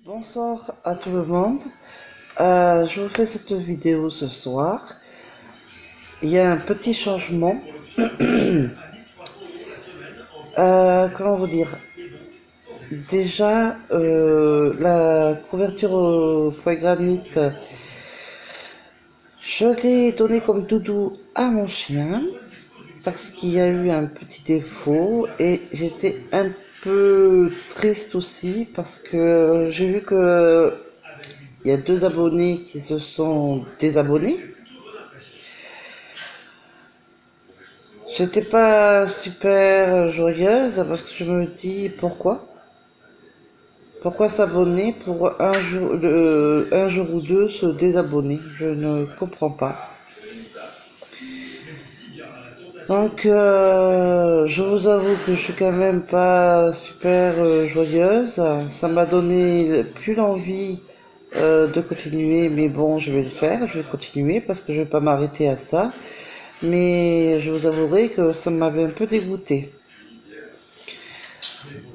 Bonsoir à tout le monde. Je vous fais cette vidéo ce soir. Il y a un petit changement. Comment vous dire? Déjà, la couverture au foie granit, je l'ai donnée comme doudou à mon chien parce qu'il y a eu un petit défaut et j'étais un peu triste aussi parce que j'ai vu que il y a 2 abonnés qui se sont désabonnés. J'étais pas super joyeuse parce que je me dis pourquoi? Pourquoi s'abonner pour un jour ou deux se désabonner? Je ne comprends pas. Donc, je vous avoue que je suis quand même pas super joyeuse. Ça m'a donné plus l'envie de continuer, mais bon, je vais le faire, je vais continuer parce que je vais pas m'arrêter à ça. Mais je vous avouerai que ça m'avait un peu dégoûté.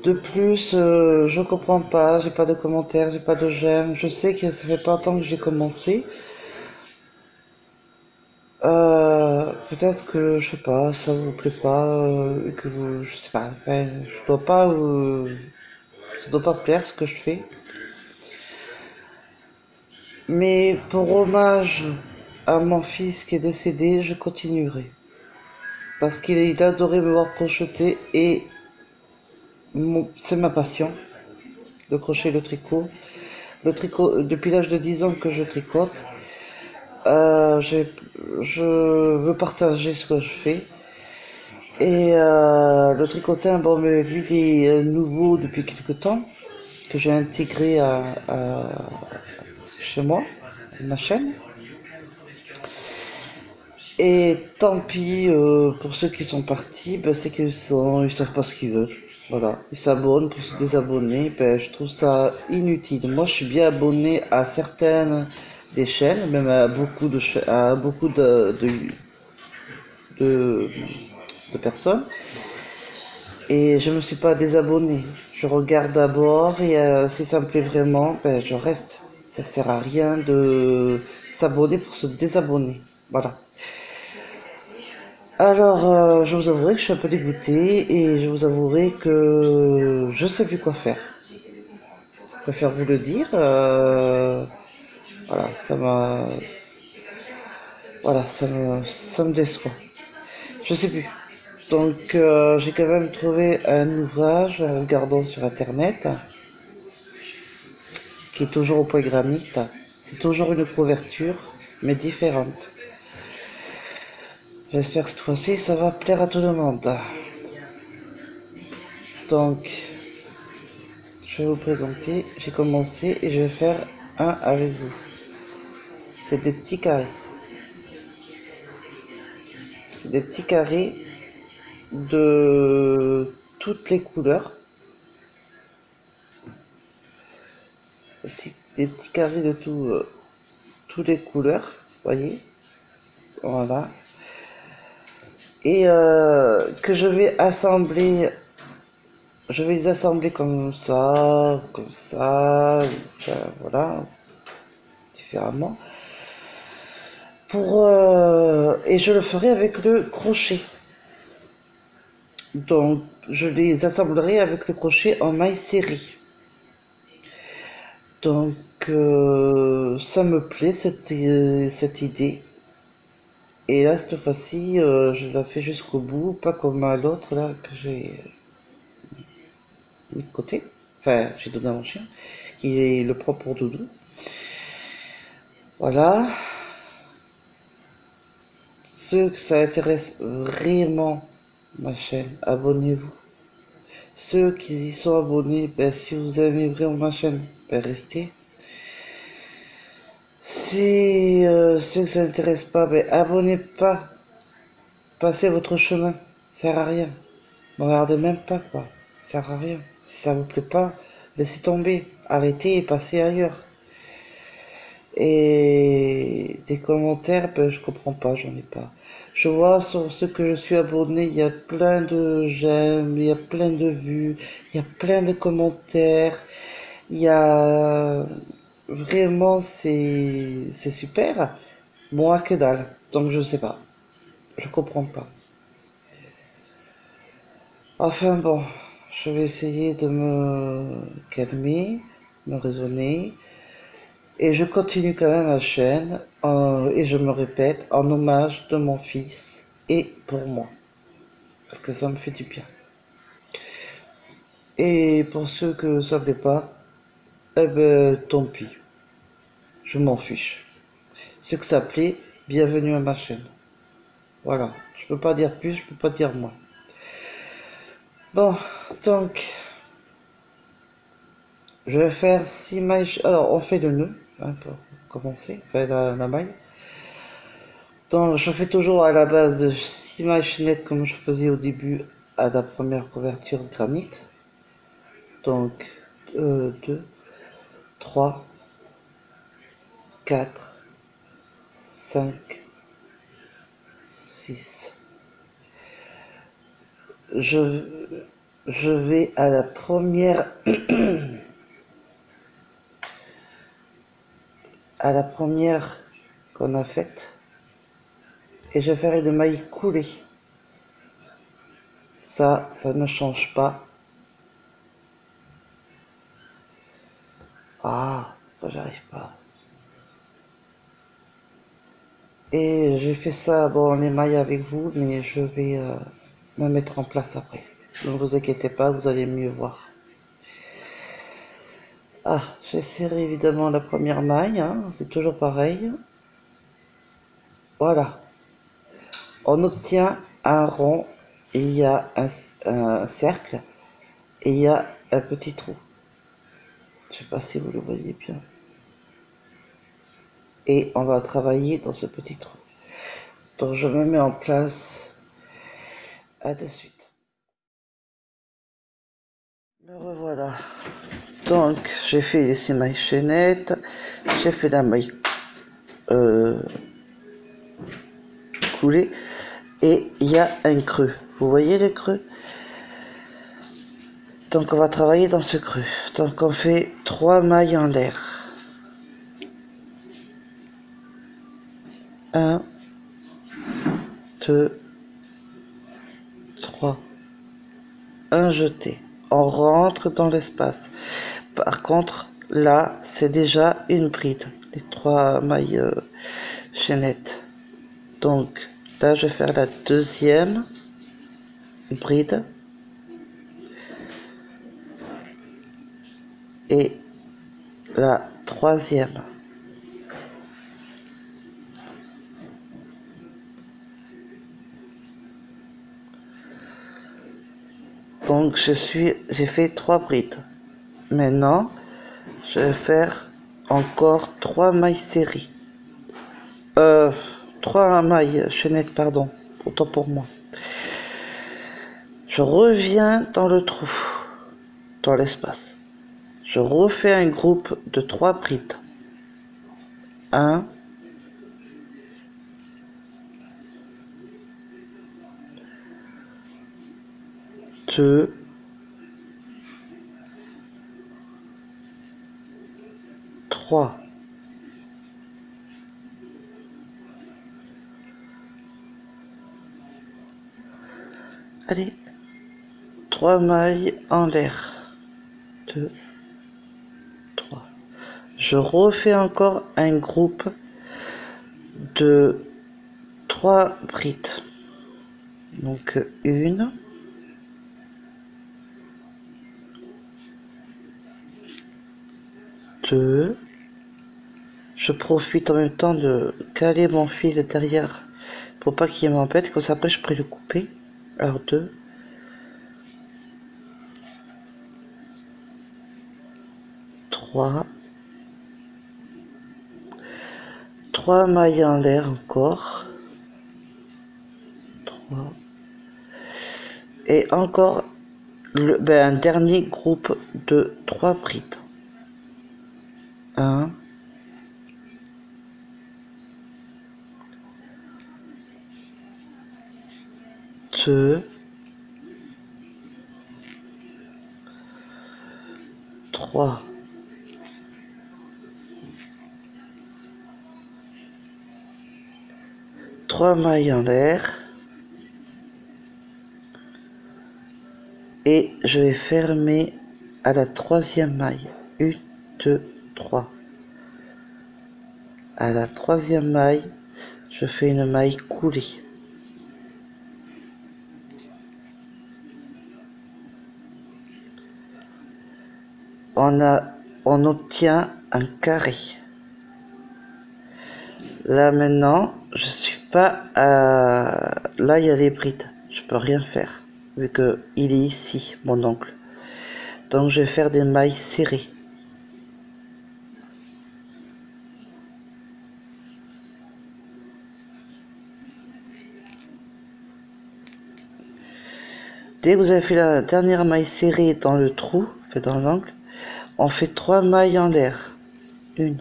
De plus, je comprends pas, j'ai pas de commentaires, j'ai pas de j'aime. Je sais que ça fait pas longtemps que j'ai commencé. Peut-être que, je sais pas, ça vous plaît pas, que vous, je sais pas, enfin, ça doit pas plaire ce que je fais. Mais pour hommage à mon fils qui est décédé, je continuerai. Parce qu'il adorait me voir crocheter et c'est ma passion, le crochet, le tricot. Le tricot, depuis l'âge de 10 ans que je tricote. Euh, j'ai- je veux partager ce que je fais. Et le tricotin, bon, mais vu qu'il est nouveau depuis quelque temps, que j'ai intégré chez moi, ma chaîne. Et tant pis pour ceux qui sont partis, ben, c'est ils savent pas ce qu'ils veulent. Voilà, ils s'abonnent pour se désabonner, ben, je trouve ça inutile. Moi, je suis bien abonné à certaines des chaînes, même à beaucoup à beaucoup de, de personnes. Et je me suis pas désabonné. Je regarde d'abord et si ça me plaît vraiment, ben, je reste. Ça sert à rien de s'abonner pour se désabonner. Voilà. Alors, je vous avouerai que je suis un peu dégoûtée et je vous avouerai que je sais plus quoi faire. Je préfère vous le dire. Voilà, ça me déçoit. Je sais plus. Donc, j'ai quand même trouvé un ouvrage en regardant sur internet qui est toujours au poids granit. C'est toujours une couverture, mais différente. J'espère que cette fois-ci, ça va plaire à tout le monde. Donc, je vais vous présenter. J'ai commencé et je vais faire un avec vous. C'est des petits carrés. C'est des petits carrés de toutes les couleurs. Des petits carrés de toutes les couleurs. Voyez. Voilà. Et que je vais assembler. Je vais les assembler comme ça, enfin, voilà, différemment. Et je le ferai avec le crochet. Donc, je les assemblerai avec le crochet en maille serrée. Donc, ça me plaît cette idée. Et là, cette fois-ci, je la fais jusqu'au bout, pas comme à l'autre là que j'ai mis de côté. Enfin, j'ai donné à mon chien, qui est le propre pour doudou. Voilà. Ceux que ça intéresse vraiment ma chaîne, abonnez-vous. Ceux qui y sont abonnés, ben, si vous aimez vraiment ma chaîne, ben, restez. Si ceux que ça n'intéresse pas, ben, abonnez pas. Passez votre chemin. Ça sert à rien. Ne regardez même pas, quoi. Ça sert à rien. Si ça vous plaît pas, laissez tomber. Arrêtez et passez ailleurs. Et des commentaires, ben, je comprends pas, j'en ai pas. Je vois sur ceux que je suis abonné, il y a plein de j'aime, il y a plein de vues, il y a plein de commentaires. Il y a vraiment, c'est super. Moi, que dalle. Donc, je sais pas. Je comprends pas. Enfin bon, je vais essayer de me calmer, me raisonner. Et je continue quand même ma chaîne. Et je me répète, en hommage de mon fils et pour moi. Parce que ça me fait du bien. Et pour ceux que ça plaît pas, eh ben, tant pis. Je m'en fiche. Ceux que ça plaît, bienvenue à ma chaîne. Voilà. Je peux pas dire plus, je peux pas dire moins. Bon, donc, je vais faire 6 mailles. Alors, on fait le nœud, hein, pour commencer, enfin, la maille. Donc, je fais toujours à la base de 6 mailles chaînettes comme je faisais au début à la première couverture granit. Donc, 2, 3, 4, 5, 6. Je, je vais à la première, à la première qu'on a faite et je vais faire une maille coulée. Ça ne change pas. Ah, j'arrive pas. Et j'ai fait ça, bon, les mailles avec vous, mais je vais me mettre en place après. Ne vous inquiétez pas, vous allez mieux voir. Ah, j'ai serré évidemment la première maille, hein, c'est toujours pareil. Voilà. On obtient un rond, et il y a un cercle, et il y a un petit trou. Je sais pas si vous le voyez bien. Et on va travailler dans ce petit trou. Donc je me mets en place. À de suite. Me revoilà. Donc j'ai fait les mailles chaînettes. J'ai fait la maille euh, coulée. Et il y a un creux. Vous voyez le creux? Donc on va travailler dans ce creux. Donc on fait 3 mailles en l'air. 1, 2, 3. Un jeté. On rentre dans l'espace. Par contre, là, c'est déjà une bride. Les 3 mailles chaînettes. Donc, là, je vais faire la deuxième bride. Et la troisième. Donc, j'ai fait 3 brides. Maintenant, je vais faire encore 3 mailles serrées. 3 mailles chaînettes, pardon. Autant pour moi. Je reviens dans le trou, dans l'espace. Je refais un groupe de 3 brides. 1, 2, 3. Allez, 3 mailles en l'air. 2, 3. Je refais encore un groupe de 3 brides. Donc 1, 2. Je profite en même temps de caler mon fil derrière pour pas qu'il m'embête, comme ça après je pourrais le couper. Alors 2, 3, 3 mailles en l'air encore. 3. Et encore un dernier groupe de 3 brides. 1, 2, 3. 3 mailles en l'air et je vais fermer à la troisième maille. 1, 2, 3. À la troisième maille, je fais une maille coulée. On obtient un carré. Là maintenant, je suis pas à... Là il y a les brides, je peux rien faire vu que il est ici mon oncle. Donc je vais faire des mailles serrées. Dès que vous avez fait la dernière maille serrée dans le trou, fait dans l'angle, on fait 3 mailles en l'air. 1,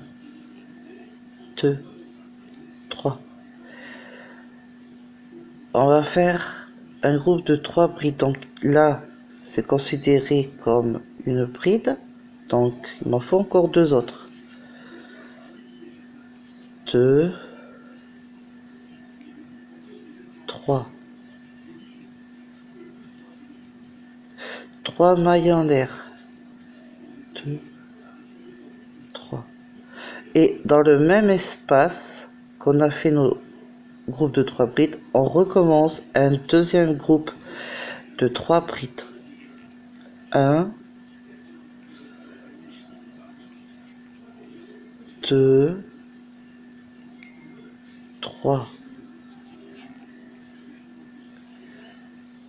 2, 3. On va faire un groupe de 3 brides. Donc là, c'est considéré comme une bride. Donc il m'en faut encore 2 autres. 2, 3. 3 mailles en l'air. 2, 3. Et dans le même espace qu'on a fait nos groupes de 3 brides, on recommence un deuxième groupe de 3 brides. 1, 2, 3.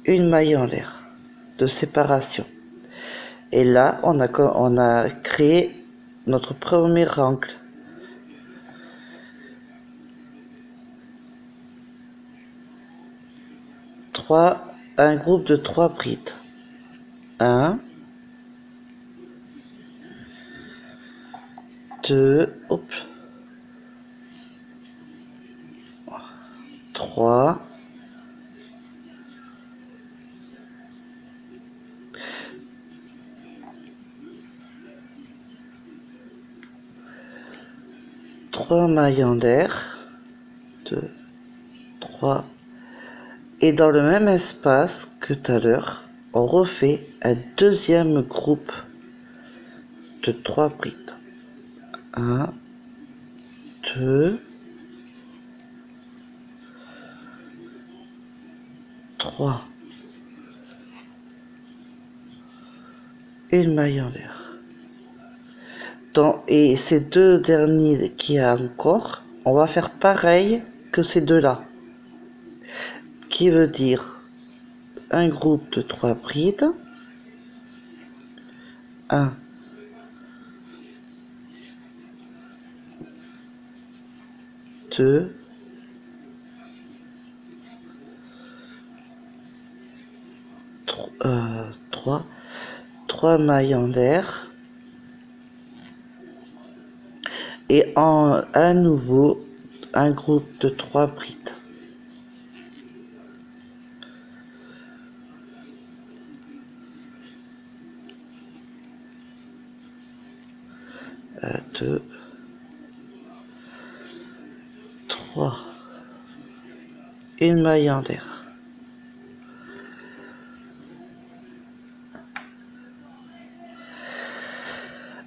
Une maille en l'air de séparation. Et là, on a créé notre premier angle. 3, un groupe de 3 brides. 1, 2, 3, 3 mailles en l'air. 2, 3. Et dans le même espace que tout à l'heure, on refait un deuxième groupe de 3 brides. 1, 2, 3. Une maille en l'air. Et ces deux derniers qu'il y a encore, on va faire pareil que ces deux-là. Qui veut dire un groupe de 3 brides. 1, 2, 3. 3 mailles en l'air. Et à nouveau, un groupe de 3 brides. 2, 3. Une maille en l'air.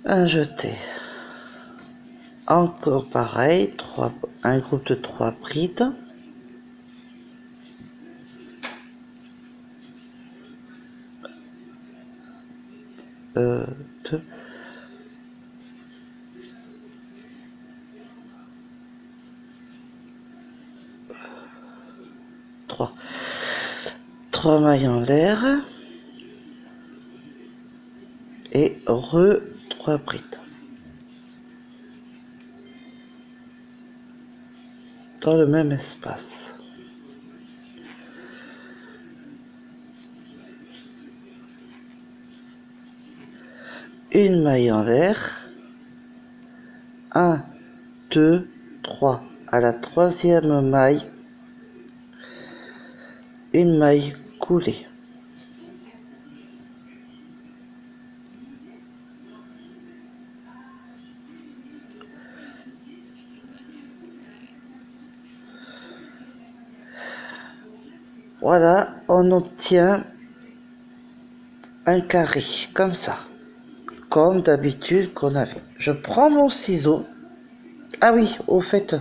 Un jeté. Encore pareil, un groupe de 3 brides. 2, 3. 3 mailles en l'air. Et 3 brides. Dans le même espace. Une maille en l'air. 1, 2, 3. À la troisième maille, une maille coulée. Voilà, on obtient un carré, comme ça. Comme d'habitude qu'on avait. Je prends mon ciseau. Ah oui, au fait,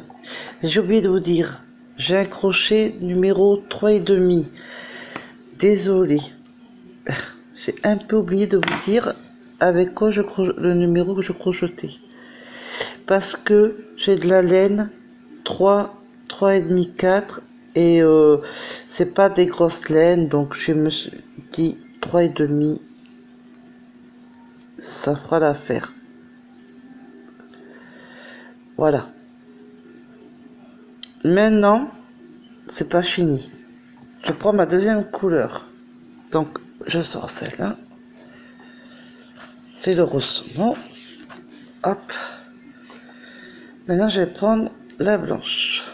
j'ai oublié de vous dire, j'ai un crochet numéro 3,5. Désolé. J'ai un peu oublié de vous dire avec quoi le numéro que je crochetais. Parce que j'ai de la laine 3, 3,5, 4 et c'est pas des grosses laines, donc je me suis dit 3,5, ça fera l'affaire. Voilà. Maintenant, c'est pas fini. Je prends ma deuxième couleur. Donc, je sors celle-là. C'est le rose saumon. Hop. Maintenant, je vais prendre la blanche.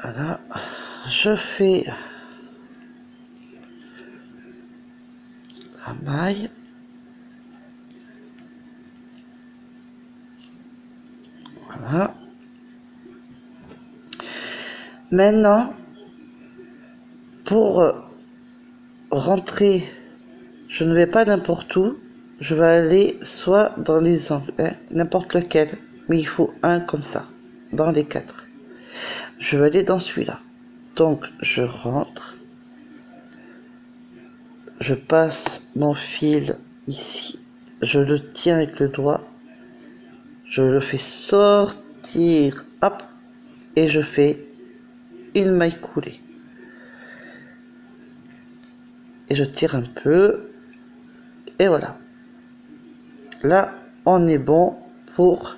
Voilà. Je fais la maille. Voilà. Maintenant, pour rentrer, je ne vais pas n'importe où. Je vais aller soit dans les angles, hein, n'importe lequel, mais il faut un comme ça, dans les 4. Je vais aller dans celui-là. Donc, je rentre. Je passe mon fil ici. Je le tiens avec le doigt. Je le fais sortir. Hop. Et je fais une maille coulée. Et je tire un peu. Et voilà. Là, on est bon pour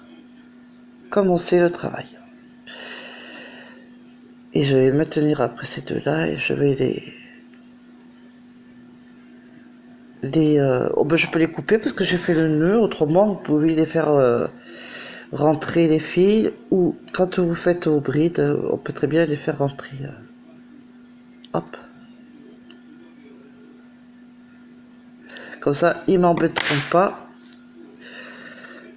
commencer le travail. Et je vais maintenir après ces deux-là et je vais oh ben je peux les couper parce que j'ai fait le nœud. Autrement, vous pouvez les faire rentrer les fils ou quand vous faites vos brides, on peut très bien les faire rentrer. Hop. Comme ça, ils m'embêteront pas.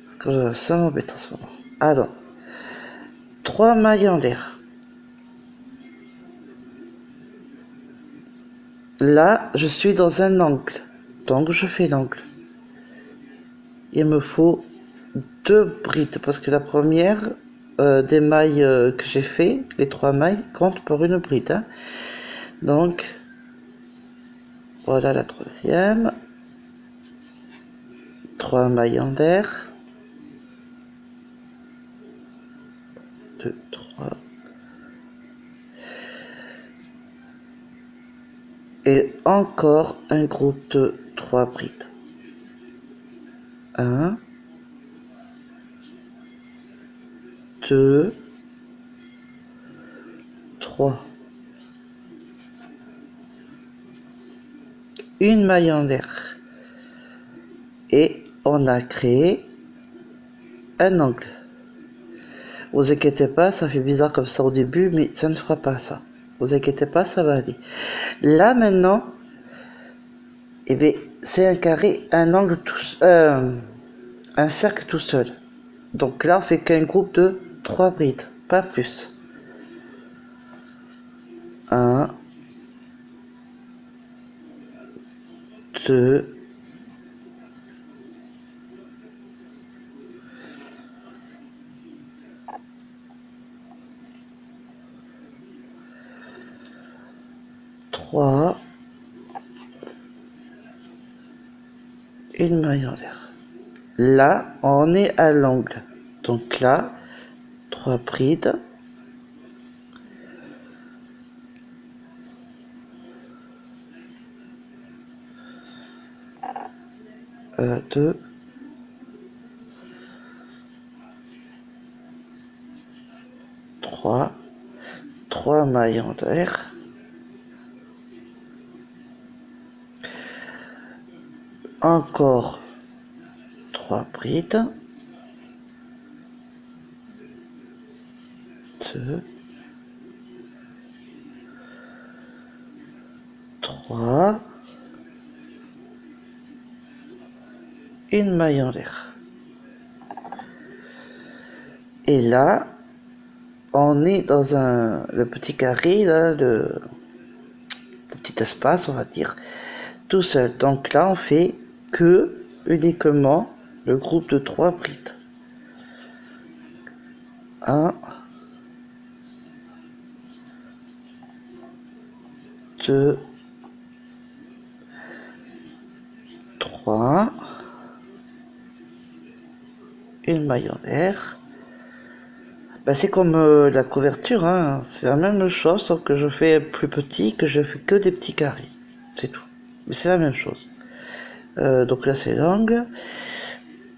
Parce que ça m'embête en ce moment. Alors, 3 mailles en l'air. Là, je suis dans un angle. Donc, je fais l'angle. Il me faut 2 brides. Parce que la première des mailles que j'ai fait, les 3 mailles, compte pour une bride. Hein. Donc, voilà la troisième. 3 mailles en l'air. 2, 3. Et encore un groupe de 3 brides. 1, 2, 3. Une maille en l'air. Et on a créé un angle. Vous inquiétez pas, ça fait bizarre comme ça au début, mais ça ne fera pas ça. Vous inquiétez pas, ça va aller. Là maintenant, eh bien, c'est un carré, un angle un cercle tout seul. Donc là, on fait qu'un groupe de 3 brides, pas plus. 1, 2, 3, une maille en l'air. Là, on est à l'angle. Donc là, 3 brides. 2, 3, 3 mailles en l'air. Encore 3 brides. 2, 3, une maille en l'air. Et là, on est dans le petit carré, là, le petit espace, on va dire, tout seul. Donc là, on fait uniquement le groupe de 3 brides. 1, 2, 3, une maille en l'air. Ben, c'est comme la couverture, hein. C'est la même chose, sauf que je fais plus petit, que je fais que des petits carrés. C'est tout. Mais c'est la même chose. Donc là, c'est l'angle.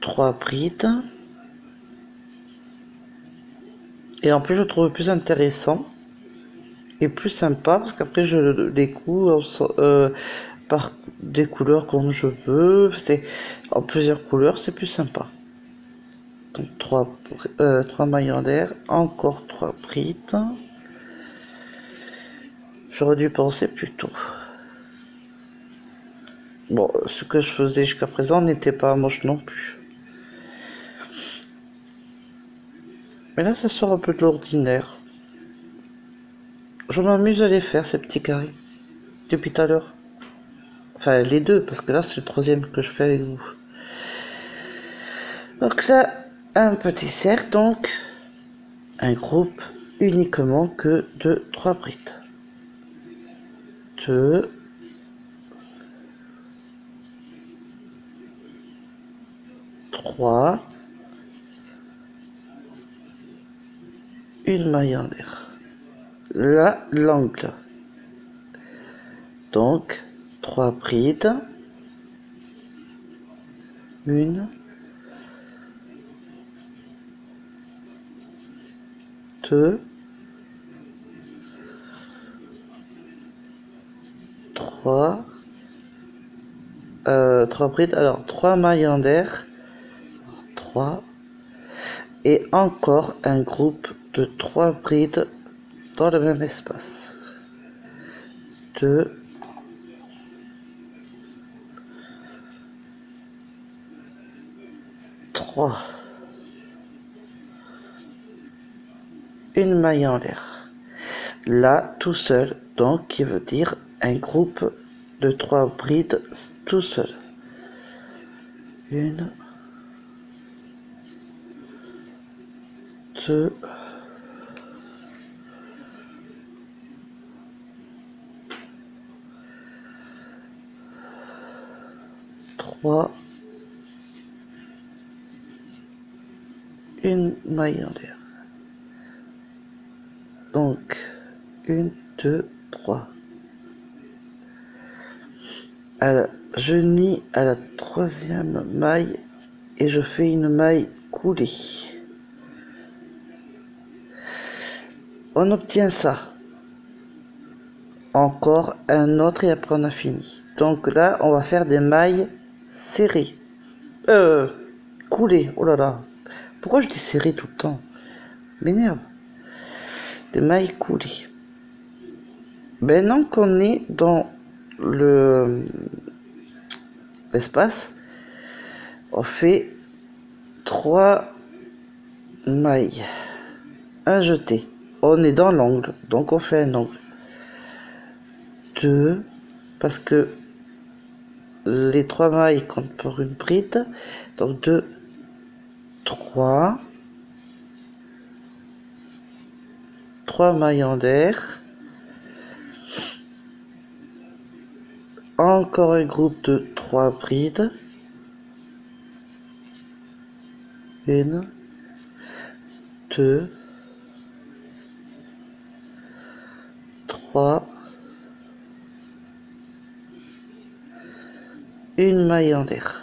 3 brides. Et en plus, je trouve plus intéressant et plus sympa parce qu'après, je les couds par des couleurs comme je veux. C'est en plusieurs couleurs, c'est plus sympa. Donc 3 mailles en l'air, encore 3 brides. J'aurais dû penser plus tôt. Bon, ce que je faisais jusqu'à présent n'était pas moche non plus. Mais là, ça sort un peu de l'ordinaire. Je m'amuse à les faire, ces petits carrés, depuis tout à l'heure. Enfin, les deux, parce que là, c'est le troisième que je fais avec vous. Donc là, un petit cercle, donc un groupe uniquement que de 3 brides. 2, 3, une maille en l'air. Là, l'angle. Donc, 3 brides. 1, 2, 3, 3 brides. Alors, 3 mailles en l'air. 3. Et encore un groupe de 3 brides dans le même espace. 2, 3. Une maille en l'air. Là, tout seul, donc, qui veut dire un groupe de 3 brides tout seul. 1, 2, 3, une maille en l'air. Donc, 1, 2, 3. Je nie à la troisième maille et je fais une maille coulée. On obtient ça. Encore un autre et après on a fini. Donc là, on va faire des mailles serrées. Coulées. Oh là là. Pourquoi je dis serrées tout le temps? M'énerve. Des mailles coulées. Maintenant qu'on est dans l'espace, on fait 3 mailles. Un jeté. On est dans l'angle, donc on fait un angle. 2, parce que les 3 mailles comptent pour une bride. Donc 2, 3. 3 mailles en l'air. Encore un groupe de 3 brides. 1, 2, 3. Une maille en l'air.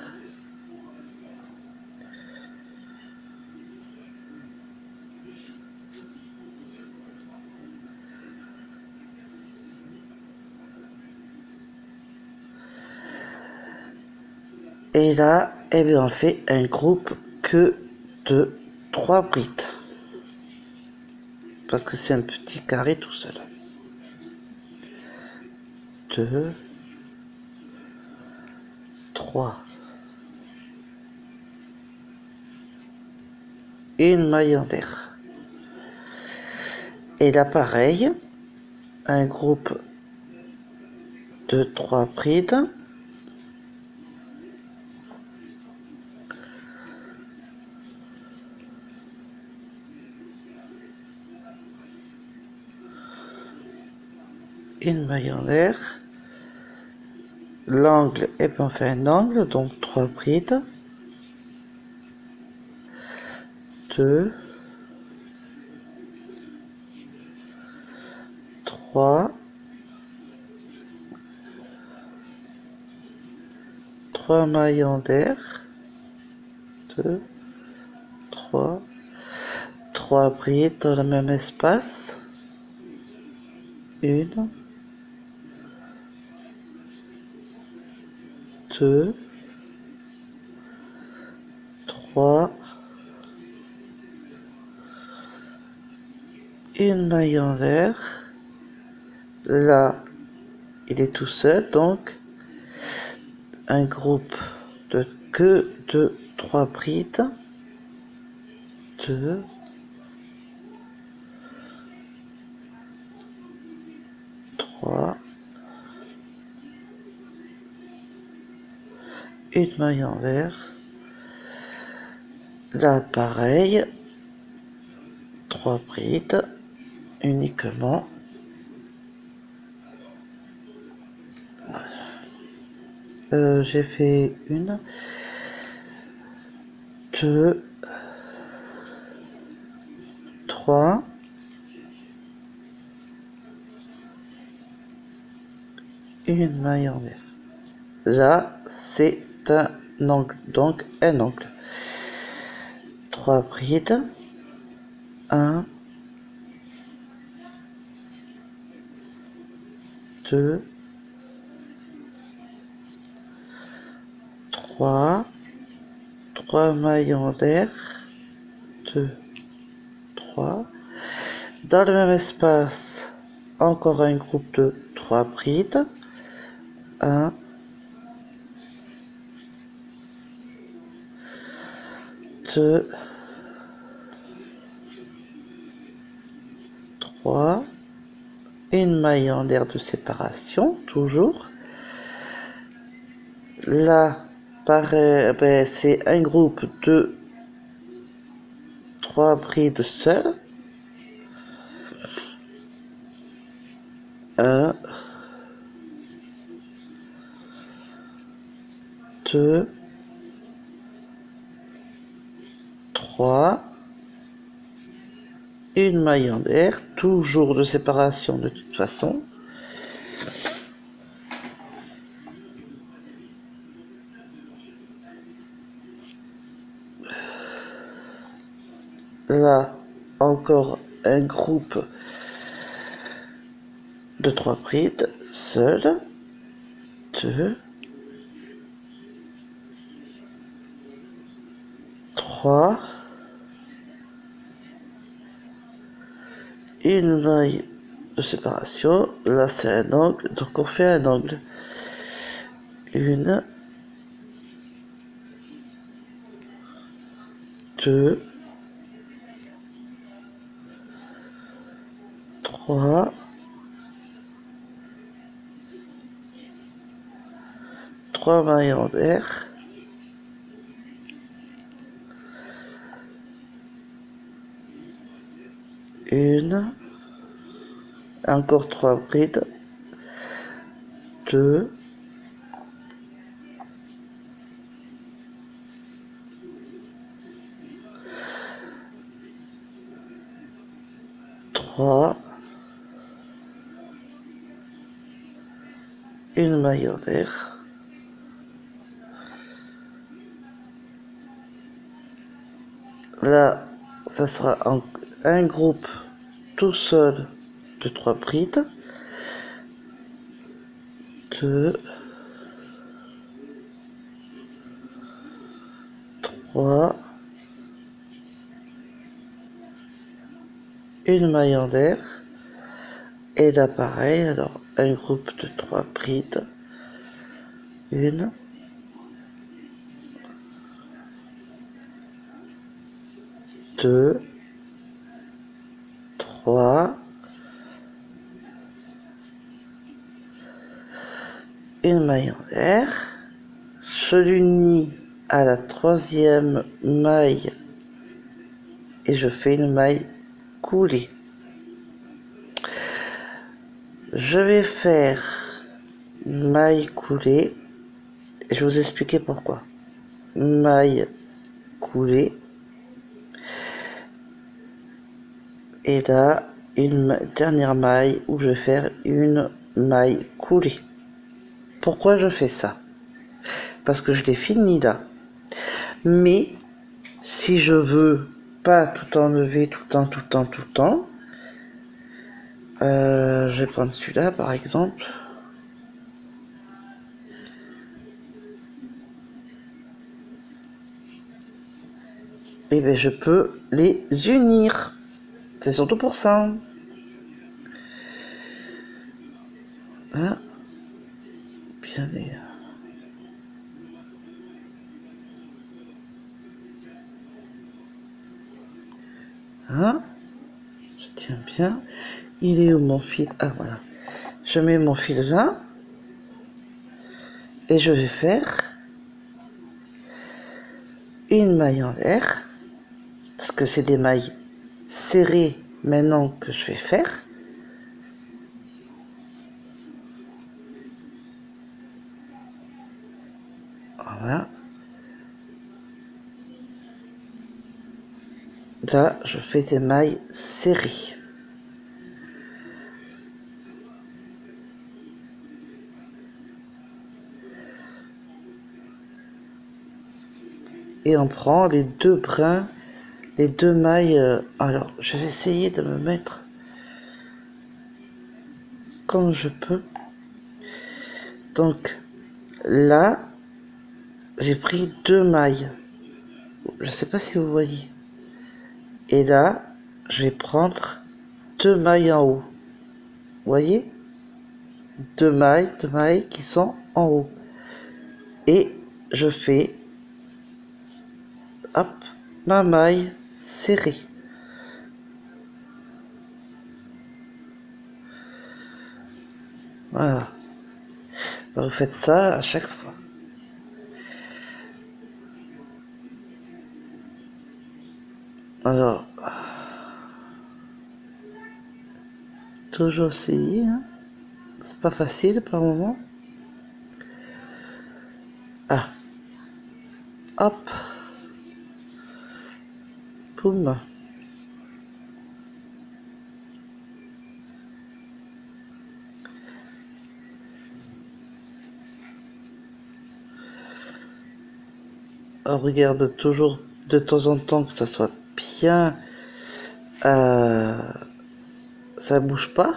Et là, eh bien, on fait un groupe que de 3 brides. Parce que c'est un petit carré tout seul. 2, 3. une maille en l'air. Et là pareil, un groupe de 3 brides, une maille en l'air, l'angle, et puis on fait un angle, donc 3 brides, 2, 3, 3 mailles en l'air, 2, 3, 3 brides dans le même espace, 1, 2, 3, une maille en l'air, là il est tout seul, donc un groupe de que de 3 brides, 2, 3, une maille en l'air, là pareil, 3 brides uniquement, j'ai fait 1, 2, 3, une maille en l'air. Là, c'est un angle, donc un angle. 3 brides, 1, 2, 3, 3 mailles en l'air, 2, 3. Dans le même espace, encore un groupe de 3 brides, 1, 2, 3, une maille en l'air de séparation, toujours. Là, pareil, ben, c'est un groupe de 3 brides seules. 1, 2, 3, une maille en l'air, toujours de séparation de toute façon. Là, encore un groupe de 3 brides, seul, 2, 3, une maille de séparation, là c'est un angle, donc on fait un angle, 1, 2, 3, 3 mailles en l'air, 1, encore 3 brides, 2, 3, une maille en l'air, là ça sera un groupe tout seul de 3 brides, 2, 3, une maille en l'air, et là pareil, alors un groupe de 3 brides, 1, 2, 3, une maille envers, je l'unis à la troisième maille et je fais une maille coulée. Je vais faire une maille coulée et je vais vous expliquer pourquoi. Maille coulée et là une dernière maille où je vais faire une maille coulée. Pourquoi je fais ça? Parce que je l'ai fini là. Mais si je veux pas tout enlever tout le temps, je vais prendre celui-là par exemple. Et bien je peux les unir. C'est surtout pour ça. Hein? Bien les... Hein? Je tiens bien. Il est où mon fil? Ah voilà. Je mets mon fil là. Et je vais faire une maille envers. Parce que c'est des mailles serrées maintenant que je vais faire. Voilà. Là, je fais des mailles serrées. Et on prend les deux brins, les deux mailles. Alors, je vais essayer de me mettre comme je peux. Donc, là, j'ai pris deux mailles. Je sais pas si vous voyez. Et là, je vais prendre deux mailles en haut. Vous voyez? Deux mailles qui sont en haut. Et je fais, hop, ma maille serrée. Voilà. Donc, vous faites ça à chaque fois. Alors, toujours essayer, hein. C'est pas facile par moment. Ah, hop, boum. On regarde toujours de temps en temps que ça soit bien, ça bouge pas,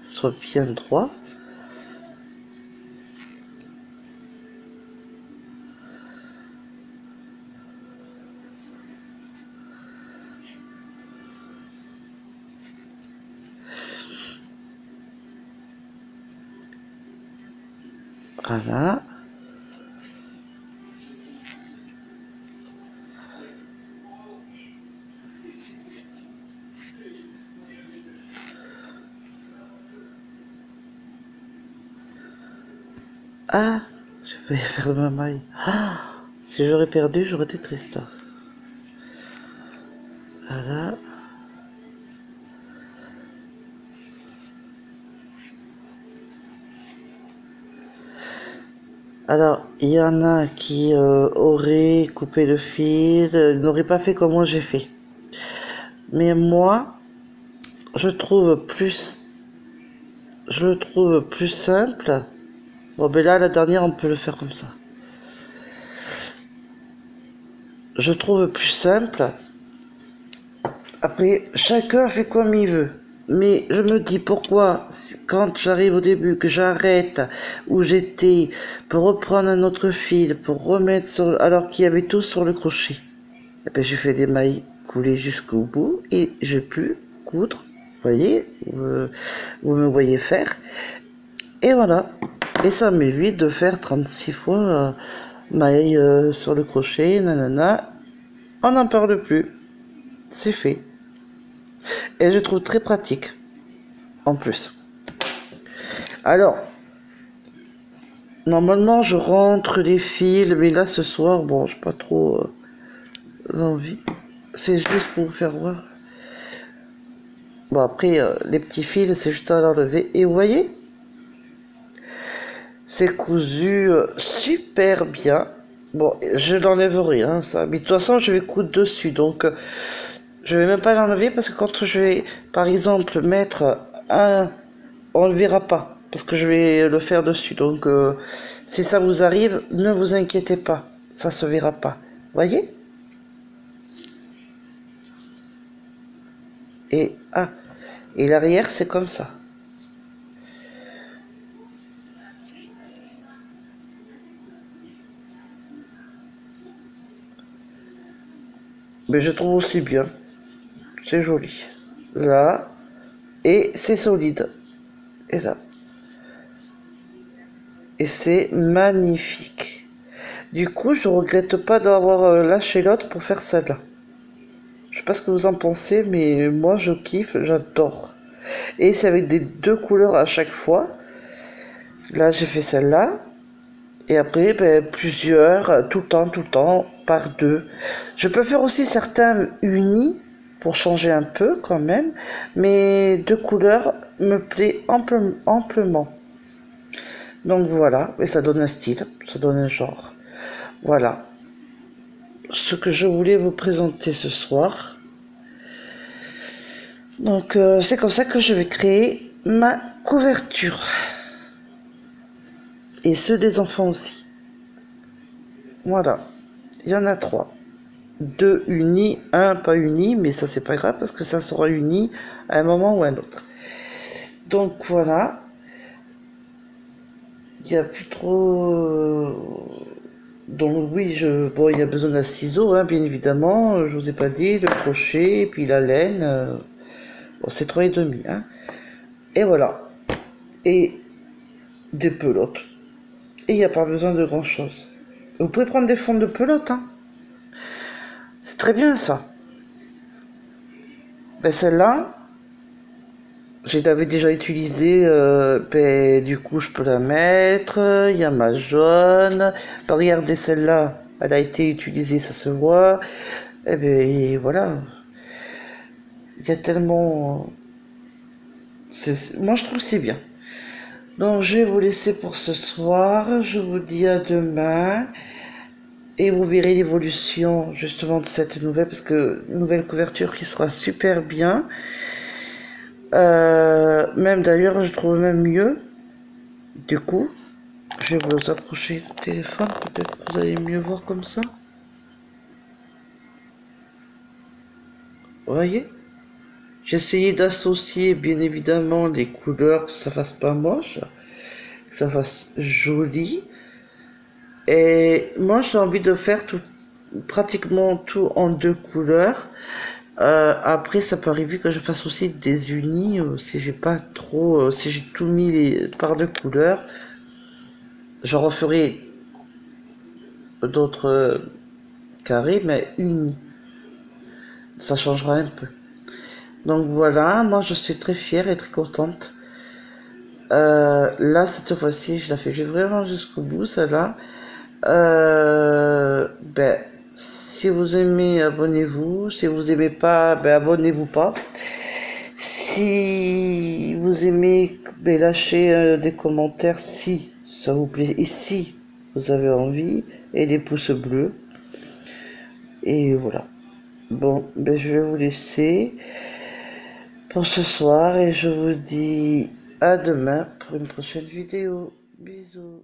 que ça soit bien droit. Voilà. Ah, je vais faire ma maille. Ah, si j'aurais perdu, j'aurais été triste. Voilà. Alors, il y en a qui auraient coupé le fil, n'auraient pas fait comme moi j'ai fait. Mais moi, je le trouve plus simple. Bon, ben là, la dernière, on peut le faire comme ça. Je trouve plus simple. Après, chacun fait comme il veut. Mais je me dis pourquoi, quand j'arrive au début, que j'arrête où j'étais pour reprendre un autre fil, pour remettre sur, alors qu'il y avait tout sur le crochet. Et ben, je fais des mailles coulées jusqu'au bout et je peux coudre. Vous voyez, vous me voyez faire. Et voilà. Et ça m'évite de faire 36 fois mailles sur le crochet, nanana. on n'en parle plus. C'est fait. Et je trouve très pratique. En plus. Alors, normalement, je rentre les fils, mais là, ce soir, bon, j'ai pas trop envie. C'est juste pour vous faire voir. Bon, après, les petits fils, c'est juste à l'enlever. Et vous voyez, c'est cousu super bien. Bon, je n'enlève rien, ça. Mais de toute façon, je vais coudre dessus. Donc, je vais même pas l'enlever parce que quand je vais, par exemple, mettre un... On ne le verra pas parce que je vais le faire dessus. Donc, si ça vous arrive, ne vous inquiétez pas. Ça se verra pas. Voyez? Et, ah, et l'arrière, c'est comme ça. Mais je trouve aussi bien. C'est joli. Là. Et c'est solide. Et là. Et c'est magnifique. Du coup, je regrette pas d'avoir lâché l'autre pour faire celle-là. Je sais pas ce que vous en pensez, mais moi je kiffe, j'adore. Et c'est avec des deux couleurs à chaque fois. Là, j'ai fait celle-là. Et après, ben, plusieurs, tout le temps, par deux. Je peux faire aussi certains unis pour changer un peu quand même. Mais deux couleurs me plaît amplement. Donc voilà, et ça donne un style, ça donne un genre. Voilà ce que je voulais vous présenter ce soir. Donc c'est comme ça que je vais créer ma couverture. Et ceux des enfants aussi. Voilà, il y en a 3. 2 unis, 1 pas uni, mais ça c'est pas grave parce que ça sera uni à un moment ou à un autre. Donc voilà. Il n'y a plus trop... Donc oui, bon, il y a besoin d'un ciseau, hein, bien évidemment. Je vous ai pas dit, le crochet, et puis la laine. Bon, c'est 3,5. Hein. Et voilà. Et des pelotes. Et il n'y a pas besoin de grand chose. Vous pouvez prendre des fonds de pelote. Hein. C'est très bien ça. Ben celle-là, je l'avais déjà utilisée. Ben, du coup, je peux la mettre. Il y a ma jaune. Ben, regardez celle-là. Elle a été utilisée, ça se voit. Et ben voilà. Il y a tellement... Moi, je trouve que c'est bien. Donc, je vais vous laisser pour ce soir. Je vous dis à demain. Et vous verrez l'évolution, justement, de cette nouvelle, parce que nouvelle couverture qui sera super bien. Même d'ailleurs, je trouve même mieux. Du coup, je vais vous approcher le téléphone. Peut-être que vous allez mieux voir comme ça. Vous voyez? J'ai essayé d'associer, bien évidemment, les couleurs, que ça fasse pas moche, que ça fasse joli. Et moi, j'ai envie de faire pratiquement tout en 2 couleurs. Après, ça peut arriver que je fasse aussi des unis, si j'ai pas trop, si j'ai tout mis par 2 couleurs. Je referai d'autres carrés, mais unis. Ça changera un peu. Donc voilà, moi je suis très fière et très contente. Là, cette fois-ci, je la fais vraiment jusqu'au bout, celle-là. Ben, si vous aimez, abonnez-vous. Si vous aimez pas, ben, abonnez-vous pas. Si vous aimez, ben, lâchez des commentaires si ça vous plaît et si vous avez envie. Et des pouces bleus. Et voilà. Bon, ben, je vais vous laisser pour ce soir et je vous dis à demain pour une prochaine vidéo. Bisous.